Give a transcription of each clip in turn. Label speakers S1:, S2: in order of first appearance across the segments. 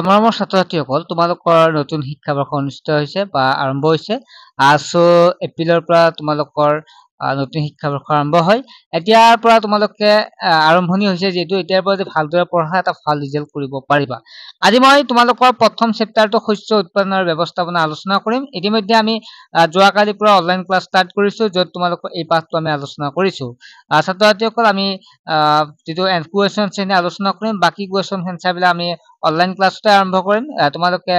S1: মৰমৰ ছাত্ৰ-ছাত্ৰীসকল তোমালোকৰ নতুন শিক্ষাবৰ্ষ অনুষ্ঠিত হৈছে বা আৰম্ভ হৈছে। সো এপ্ৰিলৰ পৰা তোমালোকৰ নতুন শিক্ষাবৰ্ষ আৰম্ভ হয়। এতিয়াৰ পৰা তোমালোকে আৰম্ভণি হৈছে যিহেতু এতিয়াৰ পৰা ভালদৰে পঢ়া এটা ভাল ৰিজাল্ট কৰিব পাৰিবা। আজি মই তোমালোকৰ প্ৰথম চেপ্টাৰটো শস্য উৎপাদনৰ ব্যৱস্থাপনা আলোচনা কৰিম। ইতিমধ্যে আমি যোৱাকালিৰ পৰা অনলাইন ক্লাছ ষ্টাৰ্ট কৰিছো, য'ত তোমালোকৰ এই পাঠটো আমি আলোচনা কৰিছো। ছাত্ৰ-ছাত্ৰীসকল আমি যিটো কুৱেশ্যন শ্ৰেণী আলোচনা কৰিম, বাকী কুৱেশ্যন এনচাৰবিলাক আমি অনলাইন ক্লাছতে আৰম্ভ কৰিম। তোমালোকে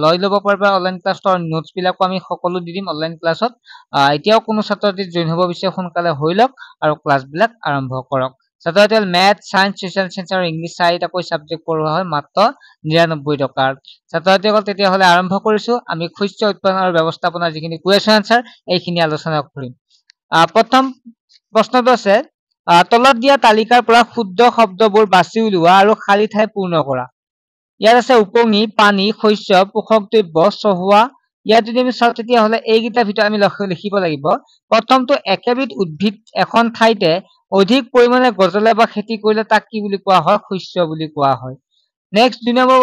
S1: লৈ ল'ব পাৰিবা অনলাইন ক্লাছৰ নোটছ বিলাকো আমি সকলো দি দিম অনলাইন ক্লাছত। এতিয়াও কোনো ছাত্ৰ-ছাত্ৰী জইন হ'ব বিচাৰে সোনকালে হৈ লওক আৰু ক্লাছবিলাক আৰম্ভ কৰক। ছাত্ৰ-ছাত্ৰীসকল মেথ, ছায়েন্স, ছ'চিয়েল চায়েন্স আৰু ইংলিছ চাৰিটাকৈ ছাবজেক্ট পঢ়োৱা হয় মাত্ৰ 99 টকাৰ। ছাত্ৰ-ছাত্ৰীসকল তেতিয়াহ'লে আৰম্ভ কৰিছো। আমি শস্য উৎপাদন আৰু ব্যৱস্থাপনাৰ যিখিনি কুৱেশ্যন আনচাৰ এইখিনি আলোচনা কৰিম। প্ৰথম প্ৰশ্নটো আছে তলত দিয়া তালিকাৰ পৰা শুদ্ধ শব্দবোৰ বাছি উলিওৱা আৰু খালী ঠাই পূৰ্ণ কৰা। ইয়াত আছে উপঙি, পানী, শস্য, পোষক দ্ৰব্য, চহোৱা। ইয়াত যদি আমি চাওঁ তেতিয়াহ'লে এইকেইটাৰ ভিতৰত আমি লিখিব লাগিব। প্ৰথমটো একেবিধ উদ্ভিদ এখন ঠাইতে অধিক পৰিমাণে গজলে বা খেতি কৰিলে তাক কি বুলি কোৱা হয়? শস্য বুলি কোৱা হয়। নেক্সট 2 নম্বৰ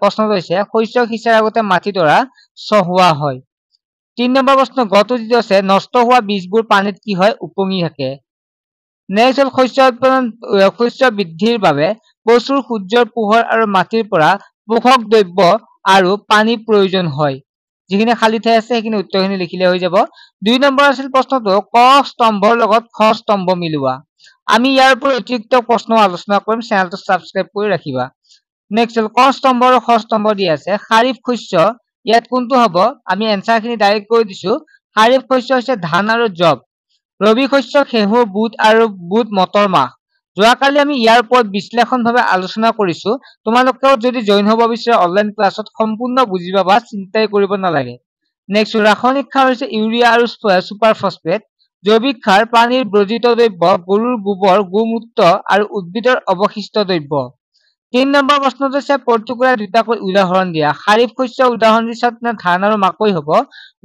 S1: প্ৰশ্নটো হৈছে শস্য সিঁচাৰ আগতে মাটিডৰা চহোৱা হয়। 3 নম্বৰ প্ৰশ্ন গটো যিটো আছে নষ্ট হোৱা বীজবোৰ পানীত কি হয়? উপঙি থাকে। নেক্সট হ'ল শস্য বৃদ্ধিৰ বাবে প্ৰচুৰ সূৰ্যৰ পোহৰ আৰু মাটিৰ পৰা পোষক দ্ৰব্য আৰু পানীৰ প্ৰয়োজন হয়। যিখিনি খালী ঠাই আছে সেইখিনি উত্তৰখিনি লিখিলে হৈ যাব। 2 নম্বৰ আছিল প্ৰশ্নটো ক স্তম্ভৰ লগত খ স্তম্ভ মিলোৱা। আমি ইয়াৰ ওপৰত অতিৰিক্ত প্ৰশ্ন আলোচনা কৰিম, চেনেলটো ছাবস্ক্ৰাইব কৰি ৰাখিবা। নেক্সট হ'ল ক স্তম্ভ আৰু খ স্তম্ভ দি আছে খাৰিফ শস্য। ইয়াত কোনটো হ'ব? আমি এনচাৰখিনি ডাইৰেক্ট কৈ দিছো। খাৰিফ শস্য হৈছে ধান আৰু জব। ৰবি শস্য ঘেঁহু, বুট আৰু মটৰ মাহ। যোৱাকালি আমি ইয়াৰ ওপৰত বিশ্লেষণভাৱে আলোচনা কৰিছো। তোমালোকেও যদি জইন হ'ব বিচাৰে অনলাইন ক্লাছত সম্পূৰ্ণ বুজি পাবা, চিন্তাই কৰিব নালাগে। নেক্সট ৰাসায়নিক সাৰ হৈছে ইউৰিয়া আৰু ছুপাৰ ফছফেট। জৈৱিক সাৰ পানীৰ বৰ্জিত দ্ৰব্য, গৰুৰ গোবৰ, গোমূত্ৰ আৰু উদ্ভিদৰ অৱশিষ্ট দ্ৰব্য। 3 নম্বৰ প্ৰশ্নটো হৈছে প্ৰতিক্ৰিয়া দুটাকৈ উদাহৰণ দিয়া। খাৰিফ শস্য উদাহৰণ দি চাওঁ তেনে ধান আৰু মাকৈ হ'ব।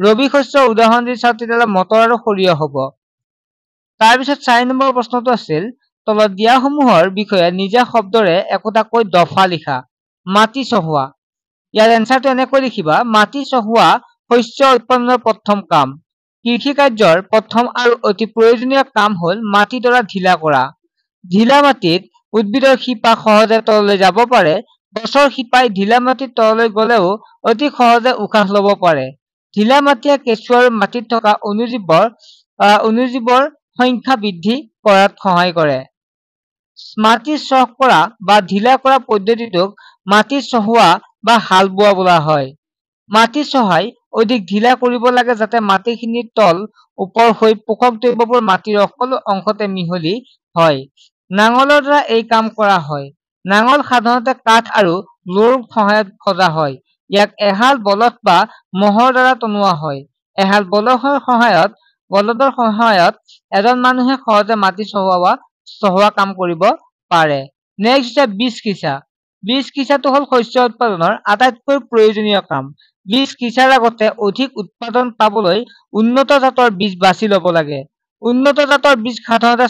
S1: ৰবি শস্য উদাহৰণ দি চাওঁ তেতিয়াহ'লে মটৰ আৰু সৰিয়হ হ'ব। তাৰপিছত 4 নম্বৰ প্ৰশ্নটো আছিল তলত দিয়াসমূহৰ বিষয়ে নিজা শব্দৰে একোটাকৈ দফা লিখা। মাটি চহোৱা। ইয়াৰ এনচাৰটো এনেকৈ লিখিবা মাটি চহোৱা শস্য উৎপাদনৰ প্ৰথম কাম। কৃষি কাৰ্যৰ প্ৰথম আৰু অতি প্ৰয়োজনীয় কাম হ'ল মাটিডৰা ঢিলা কৰা। ঢিলা মাটিত উদ্ভিদৰ শিপা সহজে তললৈ যাব পাৰে। গছৰ শিপাই ঢিলা মাটিত তললৈ গ'লেও অতি সহজে উশাহ ল'ব পাৰে। ঢিলা মাটিয়ে কেঁচু আৰু মাটিত থকা অণুজীৱৰ সংখ্যা বৃদ্ধি কৰাত সহায় কৰে। মাটি চহ কৰা বা ঢিলা কৰা পদ্ধতিটোক মাটি চহোৱা বা হাল বোৱা বোলা হয়। মাটি চহাই অধিক ঢিলা কৰিব লাগে যাতে মাটিখিনিৰ তল ওপৰ হৈ পোষক দ্ৰব্যবোৰ মাটিৰ সকলো অংশতে মিহলি হয়। নাঙলৰ দ্বাৰা এই কাম কৰা হয়। নাঙল সাধাৰণতে কাঠ আৰু লোৰ সহায়ত সজা হয়। ইয়াক এহাল বলদ বা ম'হৰ দ্বাৰা টনোৱা হয়। এহাল বলদৰ সহায়ত এজন মানুহে সহজে মাটি চহোৱা কাম কৰিব পাৰে। নেক্সট হৈছে বীজ সিঁচা। বীজ সিঁচাটো হ'ল শস্য উৎপাদনৰ আটাইতকৈ প্ৰয়োজনীয় কাম। বীজ সিঁচাৰ আগতে অধিক উৎপাদন পাবলৈ উন্নত জাতৰ বীজ বাছি ল'ব লাগে। উন্নত জাতৰ বীজ সাধাৰণতে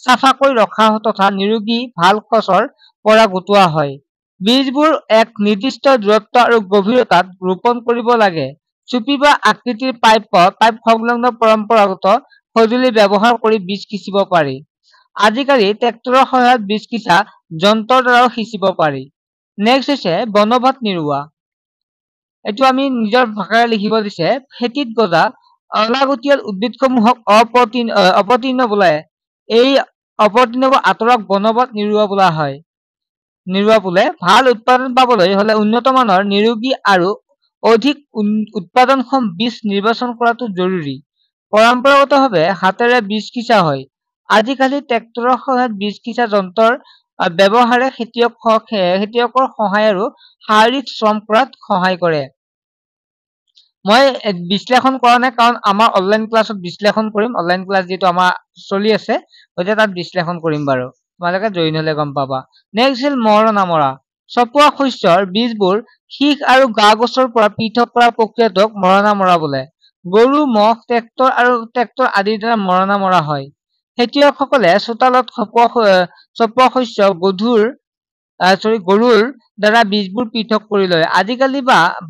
S1: চাফাকৈ ৰখা তথা নিৰোগী ভাল গছৰ পৰা গোটোৱা হয়। বীজবোৰ এক নিৰ্দিষ্ট দূৰত্ব আৰু গভীৰতাত ৰোপণ কৰিব লাগে। চুপি বা আকৃতিৰ পাইপ সংলগ্ন পৰম্পৰাগত সঁজুলি ব্যৱহাৰ কৰি বীজ সিঁচিব পাৰি। আজিকালি ট্ৰেক্টৰৰ সহায়ত বীজ সিঁচা যন্ত্ৰৰ দ্বাৰাও সিঁচিব পাৰি। নেক্সট হৈছে বনবাত নিৰুৱা। এইটো আমি নিজৰ ভাষাৰে লিখিব দিছে খেতিত গজা অলাগতিয়াল উদ্ভিদসমূহক অপতৃণ বোলে। এই অপতৃণবোৰ আঁতৰাক বনবাত নিৰুৱা বোলা হয়। বোলে ভাল উৎপাদন পাবলৈ হ'লে উন্নত মানৰ নিৰোগী আৰু অধিক উৎপাদনক্ষম বীজ নিৰ্বাচন কৰাটো জৰুৰী। পৰম্পৰাগতভাৱে হাতেৰে বীজ সিঁচা হয়। আজিকালি ট্ৰেক্টৰৰ সহায়ত বীজ সিঁচা যন্ত্ৰৰ ব্যৱহাৰে খেতিয়কৰ সহায় আৰু শাৰীৰিক শ্ৰম কৰাত সহায় কৰে। মই বিশ্লেষণ কৰা নাই কাৰণ আমাৰ অনলাইন ক্লাছত বিশ্লেষণ কৰিম। অনলাইন ক্লাছ যিটো আমাৰ চলি আছে গতিকে তাত বিশ্লেষণ কৰিম বাৰু। তোমালোকে জইন হ'লে গম পাবা। নেক্সট হ'ল মৰণা মৰা। চপোৱা শস্যৰ বীজবোৰ শীষ আৰু গা গছৰ পৰা পৃথক কৰা প্ৰক্ৰিয়াটোক মৰণা মৰা বোলে। গৰু, ম'হ, ট্ৰেক্টৰ আদিৰ দ্বাৰা মৰণা মৰা হয়। খেতিয়কসকলে চোতালত চপোৱা শস্য গধুৰ গৰুৰ দ্বাৰা বীজবোৰ পৃথক কৰি লয়। আজিকালি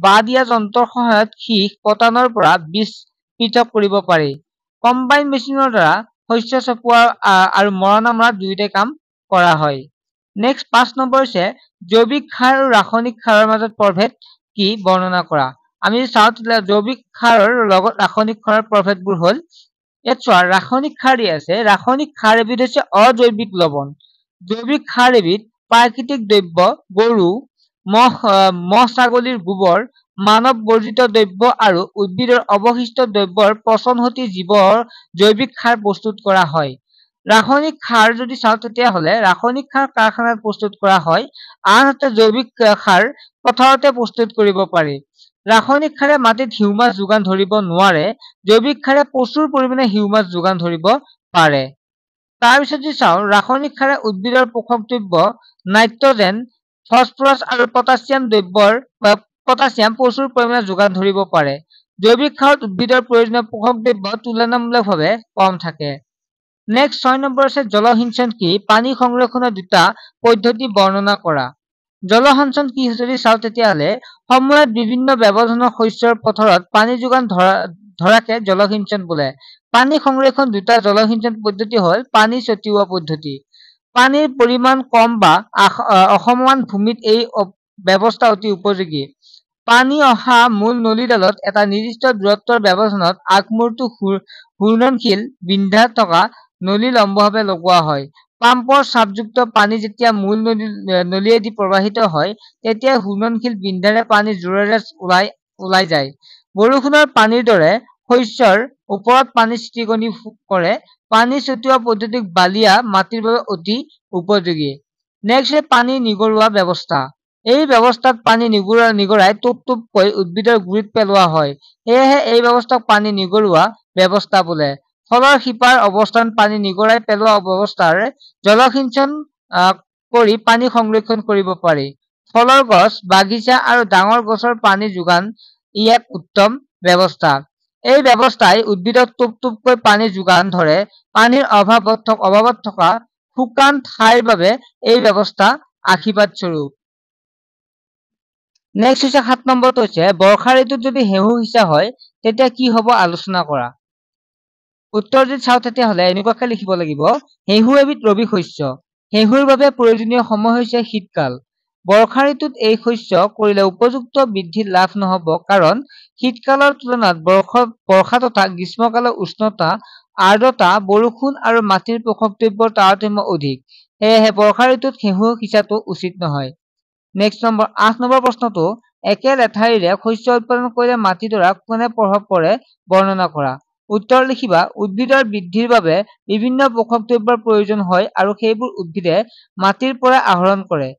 S1: বা দিয়া যন্ত্ৰৰ সহায়ত শীষ পতানৰ পৰা বীজ পৃথক কৰিব পাৰি। কম্বাইন মেচিনৰ দ্বাৰা শস্য চপোৱা আৰু মৰণা মৰা দুয়োটাই কাম কৰা হয়। নেক্সট 5 নম্বৰ হৈছে জৈৱিক সাৰ আৰু ৰাসায়নিক সাৰৰ মাজত প্ৰভেদ কি বৰ্ণনা কৰা। আমি চাওঁ জৈৱিক সাৰৰ লগত ৰাসায়নিক সাৰৰ প্ৰভেদবোৰ হ'ল ইয়াত চোৱা ৰাসায়নিক সাৰ দিয়া আছে। ৰাসায়নিক সাৰ এবিধ হৈছে অজৈৱিক লৱণ। জৈৱিক সাৰ এবিধ প্ৰাকৃতিক দ্ৰব্য গৰু মহ ছাগলীৰ গোবৰ মানৱ বৰ্জিত দ্ৰব্য আৰু উদ্ভিদৰ অৱশিষ্ট দ্ৰব্যৰ পচন ঘটি জীৱৰ জৈৱিক সাৰ প্ৰস্তুত কৰা হয়। ৰাসায়নিক সাৰ যদি চাওঁ তেতিয়াহ'লে ৰাসায়নিক সাৰ কাৰখানাত প্ৰস্তুত কৰা হয়, আনহাতে জৈৱিক সাৰ পথাৰতে প্ৰস্তুত কৰিব পাৰি। ৰাসায়নিক সাৰে মাটিত হিউমাছ যোগান ধৰিব নোৱাৰে, জৈৱিক সাৰে প্ৰচুৰ পৰিমাণে হিউমাছ যোগান ধৰিব পাৰে। তাৰপিছত যদি চাওঁ ৰাসায়নিক সাৰে উদ্ভিদৰ পোষক দ্ৰব্য নাইট্ৰজেন ফসফৰাছ আৰু পটাছিয়াম প্ৰচুৰ পৰিমাণে যোগান ধৰিব পাৰে। জৈৱিক সাৰত উদ্ভিদৰ প্ৰয়োজনীয় পোষক দ্ৰব্য তুলনামূলকভাৱে কম থাকে। নেক্সট 6 নম্বৰ আছে জলসিঞ্চন কি পানী সংৰক্ষণৰ দুটা পদ্ধতি বৰ্ণনা কৰা। জলসিঞ্চন কি যদি চাওঁ তেতিয়াহ'লে সময়ত বিভিন্ন ব্যৱধানৰ শস্যৰ পথাৰত পানী যোগান ধৰাকে জলসিঞ্চন বোলে। পানী সংৰক্ষণ দুটা জলসিঞ্চন পদ্ধতি হ'ল পানী ছটিওৱা পদ্ধতি। পানীৰ পৰিমাণ কম বা অসমান ভূমিত এই ব্যৱস্থা অতি উপযোগী। পানী অহা মূল নলীডালত এটা নিৰ্দিষ্ট দূৰত্বৰ ব্যৱধানত আগমূৰটো ঘূৰ্ণনশীল বিন্ধা থকা নলী লম্বভাৱে লগোৱা হয়। পাম্পৰ চাপযুক্ত পানী যেতিয়া মূল নলীয়েদি প্ৰবাহিত হয় তেতিয়া ঘূৰ্ণনশীল বিন্ধাৰে পানী জোৰেৰে ওলাই যায়। বৰষুণৰ পানীৰ দৰে শস্যৰ ওপৰত পানী ছিটিকনি কৰে। পানী ছটিওৱা পদ্ধতিক বালিয়া মাটিৰ বাবে অতি উপযোগী। নেক্সট পানী নিগৰুৱা ব্যৱস্থা। এই ব্যৱস্থাত পানী নিগৰাই টোপকৈ উদ্ভিদৰ গুৰিত পেলোৱা হয়, সেয়েহে এই ব্যৱস্থাক পানী নিগৰুৱা ব্যৱস্থা বোলে। ফলৰ শিপাৰ অৱস্থান পানী নিগৰাই পেলোৱা ব্যৱস্থাৰ জলসিঞ্চন কৰি পানী সংৰক্ষণ কৰিব পাৰি। ফলৰ গছ বাগিচা আৰু ডাঙৰ গছৰ পানী যোগান ই এক উত্তম ব্যৱস্থা। এই ব্যৱস্থাই উদ্ভিদক টোপকৈ পানী যোগান ধৰে। পানীৰ অভাৱত থকা শুকান ঠাইৰ বাবে এই ব্যৱস্থা আশীৰ্বাদ স্বৰূপ। নেক্সট হৈছে 7 নম্বৰটো হৈছে বৰ্ষা ঋতুত যদি ঘেঁহু সিঁচা হয় তেতিয়া কি হ'ব আলোচনা কৰা। উত্তৰ যদি চাওঁ তেতিয়াহ'লে এনেকুৱাকে লিখিব লাগিব ঘেঁহু এবিধ ৰবি শস্য। ঘেঁহুৰ বাবে প্ৰয়োজনীয় সময় হৈছে শীতকাল। বৰ্ষা ঋতুত এই শস্য কৰিলে উপযুক্ত বৃদ্ধি লাভ নহ'ব, কাৰণ শীতকালৰ তুলনাত বৰ্ষা তথা গ্ৰীষ্মকালৰ উষ্ণতা আৰ্দ্ৰতা বৰষুণ আৰু মাটিৰ পোষক দ্ৰব্যৰ তাৰতম্য অধিক, সেয়েহে বৰ্ষা ঋতুত ঘেঁহু সিঁচাটো উচিত নহয়। নেক্সট 8 নম্বৰ প্ৰশ্নটো একে লেঠাৰিৰে শস্য উৎপাদন কৰিলে মাটিডৰাত কোনে প্ৰভাৱ পৰে বৰ্ণনা কৰা। উত্তৰ লিখিবা উদ্ভিদৰ বৃদ্ধিৰ বাবে বিভিন্ন পোষক দ্ৰব্যৰ প্ৰয়োজন হয় আৰু সেইবোৰ উদ্ভিদে মাটিৰ পৰা আহৰণ কৰে।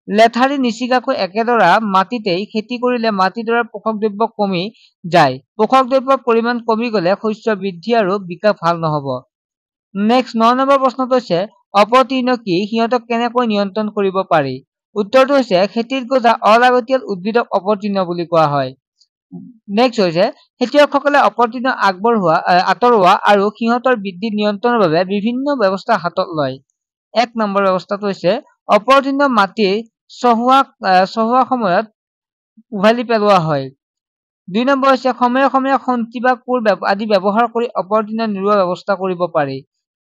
S1: লেঠাৰি নিচিগাকৈ একেডৰা মাটিতেই খেতি কৰিলে মাটিডৰাৰ পোষক দ্ৰব্য কমি যায়। পোষক দ্ৰব্যৰ পৰিমাণ কমি গ'লে শস্য বৃদ্ধি আৰু বিকাশ ভাল নহ'ব। নেক্সট 9 নম্বৰ প্ৰশ্নটো হৈছে অপতৃণ কি সিহঁতক কেনেকৈ নিয়ন্ত্ৰণ কৰিব পাৰি। উত্তৰটো হৈছে খেতিত গজা অলাগতিয়াল উদ্ভিদক অপতৃণ বুলি কোৱা হয়। নেক্সট হৈছে খেতিয়কসকলে অপতৃণ আঁতৰোৱা আৰু সিহঁতৰ বৃদ্ধি নিয়ন্ত্ৰণৰ বাবে বিভিন্ন ব্যৱস্থা হাতত লয়। 1 নম্বৰ ব্যৱস্থাটো হৈছে অপতৃণ মাটি চহোৱা সময়ত উভালি পেলোৱা হয়। 2 নম্বৰ হৈছে সময়ে সময়ে খন্তি বা কোৰ আদি ব্যৱহাৰ কৰি অপতৃণ নিৰোৱা ব্যৱস্থা কৰিব পাৰি।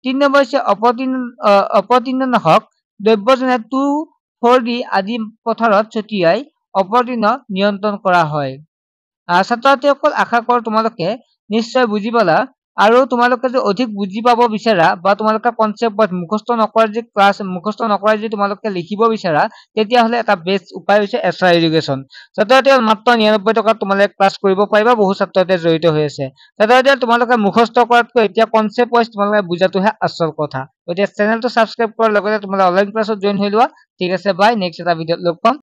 S1: 3 নম্বৰ হৈছে অপতৃণনাশক দ্ৰব্য যেনে 2,4-D আদি পথাৰত ছটিয়াই অপতৃণ নিয়ন্ত্ৰণ কৰা হয়। ছাত্ৰ-ছাত্ৰীসকল আশা কৰোঁ তোমালোকে নিশ্চয় বুজি পালা, আৰু তোমালোকে যদি অধিক বুজি পাব বিচাৰা বা তোমালোকে কনচেপ্ট মুখস্থ নকৰাই যদি তোমালোকে লিখিব বিচাৰা তেতিয়াহ'লে এটা বেষ্ট উপায় হৈছে এছআৰ এডুকেশ্যন। ছাত্ৰ-ছাত্ৰীসকল মাত্ৰ 99 টকাত তোমালোকে ক্লাছ কৰিব পাৰিবা, বহু ছাত্ৰ-ছাত্ৰী জড়িত হৈ আছে। ছাত্ৰ-ছাত্ৰীসকল তোমালোকে মুখস্থ কৰাতকৈ এতিয়া কনচেপ্ট ৱাইজ তোমালোকে বুজাটোহে আচল কথা। গতিকে চেনেলটো ছাবস্ক্ৰাইব কৰাৰ লগতে তোমালোকে অনলাইন ক্লাছত জইন হৈ লোৱা। ঠিক আছে, বাই। নেক্সট এটা ভিডিঅ'ত লগ পাম।